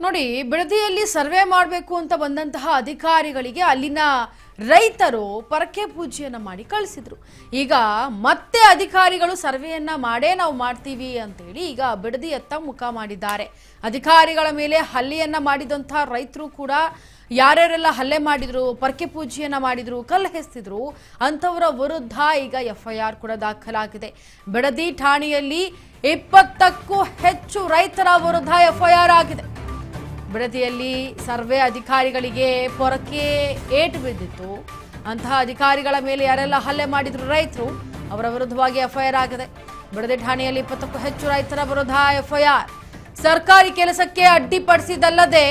ನೋಡಿ, ಬಿಡದಿಯಲ್ಲಿ ಸರ್ವೆ ಮಾಡಬೇಕು ಅಂತ ಬಂದಂತಹ ಅಧಿಕಾರಿಗಳಿಗೆ ಅಲ್ಲಿನ ರೈತರು ಪರಕೆ ಪೂಜೆಯನ್ನ ಮಾಡಿ ಕಳಿಸಿದ್ರು. ಈಗ ಮತ್ತೆ ಅಧಿಕಾರಿಗಳು ಸರ್ವೆಯನ್ನ ಮಾಡೇ ನಾವು ಮಾಡ್ತೀವಿ ಅಂತೇಳಿ ಈಗ ಬಿಡದಿಯತ್ತ ಮುಖ ಮಾಡಿದ್ದಾರೆ. ಅಧಿಕಾರಿಗಳ ಮೇಲೆ ಹಲ್ಲೆಯನ್ನ ಮಾಡಿದಂತಹ ರೈತರು ಕೂಡ ಯಾರ್ಯಾರೆಲ್ಲ ಹಲ್ಲೆ ಮಾಡಿದ್ರು, ಪರಕೆ ಪೂಜೆಯನ್ನ ಮಾಡಿದ್ರು, ಕಲ್ಲು ಎಸೆದಿದ್ರು ಅಂತವರ ವಿರುದ್ಧ ಈಗ ಎಫ್ಐಆರ್ ಕೂಡ ದಾಖಲಾಗಿದೆ. ಬಿಡದಿ ಠಾಣೆಯಲ್ಲಿ 20ಕ್ಕೂ ಹೆಚ್ಚು ರೈತರ ವಿರುದ್ಧ ಎಫ್ಐಆರ್ ಆಗಿದೆ. ಬಿಡದಿಯಲ್ಲಿ ಸರ್ವೆ ಅಧಿಕಾರಿಗಳಿಗೆ ಪೊರಕೆ ಏಟು ಬಿದ್ದಿತ್ತು. ಅಂತಹ ಅಧಿಕಾರಿಗಳ ಮೇಲೆ ಯಾರೆಲ್ಲ ಹಲ್ಲೆ ಮಾಡಿದ್ರು ರೈತರು, ಅವರ ವಿರುದ್ಧವಾಗಿ ಎಫ್ಐಆರ್ ಆಗಿದೆ. ಬಿಡದಿ ಠಾಣೆಯಲ್ಲಿ 20ಕ್ಕೂ ಹೆಚ್ಚು ರೈತರ ವಿರುದ್ಧ ಎಫ್ಐಆರ್. ಸರ್ಕಾರಿ ಕೆಲಸಕ್ಕೆ ಅಡ್ಡಿಪಡಿಸಿದಲ್ಲದೆ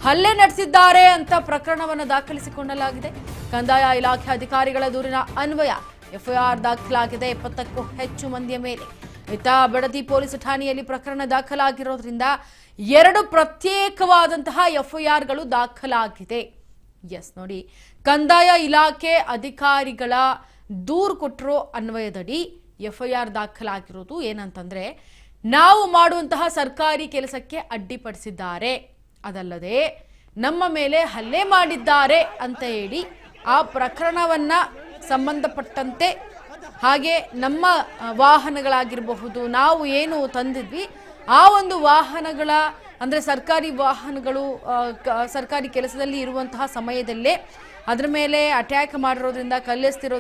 ಹಲ್ಲೆ ನಡೆಸಿದ್ದಾರೆ ಅಂತ ಪ್ರಕರಣವನ್ನು ದಾಖಲಿಸಿಕೊಳ್ಳಲಾಗಿದೆ. ಕಂದಾಯ ಇಲಾಖೆ ಅಧಿಕಾರಿಗಳ ದೂರಿನ ಅನ್ವಯ ಎಫ್ಐಆರ್ ದಾಖಲಾಗಿದೆ 20ಕ್ಕೂ ಹೆಚ್ಚು ಮಂದಿಯ ಮೇಲೆ. ಇತ್ತ ಬಿಡದಿ ಪೊಲೀಸ್ ಠಾಣೆಯಲ್ಲಿ ಪ್ರಕರಣ ದಾಖಲಾಗಿರೋದ್ರಿಂದ 2 ಪ್ರತ್ಯೇಕವಾದಂತಹ ಎಫ್ಐಆರ್ಗಳು ದಾಖಲಾಗಿದೆ. ಎಸ್ ನೋಡಿ, ಕಂದಾಯ ಇಲಾಖೆ ಅಧಿಕಾರಿಗಳ ದೂರು ಕೊಟ್ಟಿರೋ ಅನ್ವಯದಡಿ ಎಫ್ಐಆರ್ ದಾಖಲಾಗಿರೋದು. ಏನಂತಂದ್ರೆ, ನಾವು ಮಾಡುವಂತಹ ಸರ್ಕಾರಿ ಕೆಲಸಕ್ಕೆ ಅಡ್ಡಿಪಡಿಸಿದ್ದಾರೆ, ಅದಲ್ಲದೆ ನಮ್ಮ ಮೇಲೆ ಹಲ್ಲೆ ಮಾಡಿದ್ದಾರೆ ಅಂತ ಹೇಳಿ ಆ ಪ್ರಕರಣವನ್ನ ಸಂಬಂಧಪಟ್ಟಂತೆ, ಹಾಗೆ ನಮ್ಮ ವಾಹನಗಳಾಗಿರಬಹುದು, ನಾವು ಏನು ತಂದಿದ್ವಿ ಆ ಒಂದು ವಾಹನಗಳ ಅಂದರೆ ಸರ್ಕಾರಿ ವಾಹನಗಳು ಸರ್ಕಾರಿ ಕೆಲಸದಲ್ಲಿ ಇರುವಂತಹ ಸಮಯದಲ್ಲೇ ಅದರ ಮೇಲೆ ಅಟ್ಯಾಕ್ ಮಾಡಿರೋದ್ರಿಂದ, ಕಲ್ಲೆಸ್ತಿರೋದ್ರಿಂದ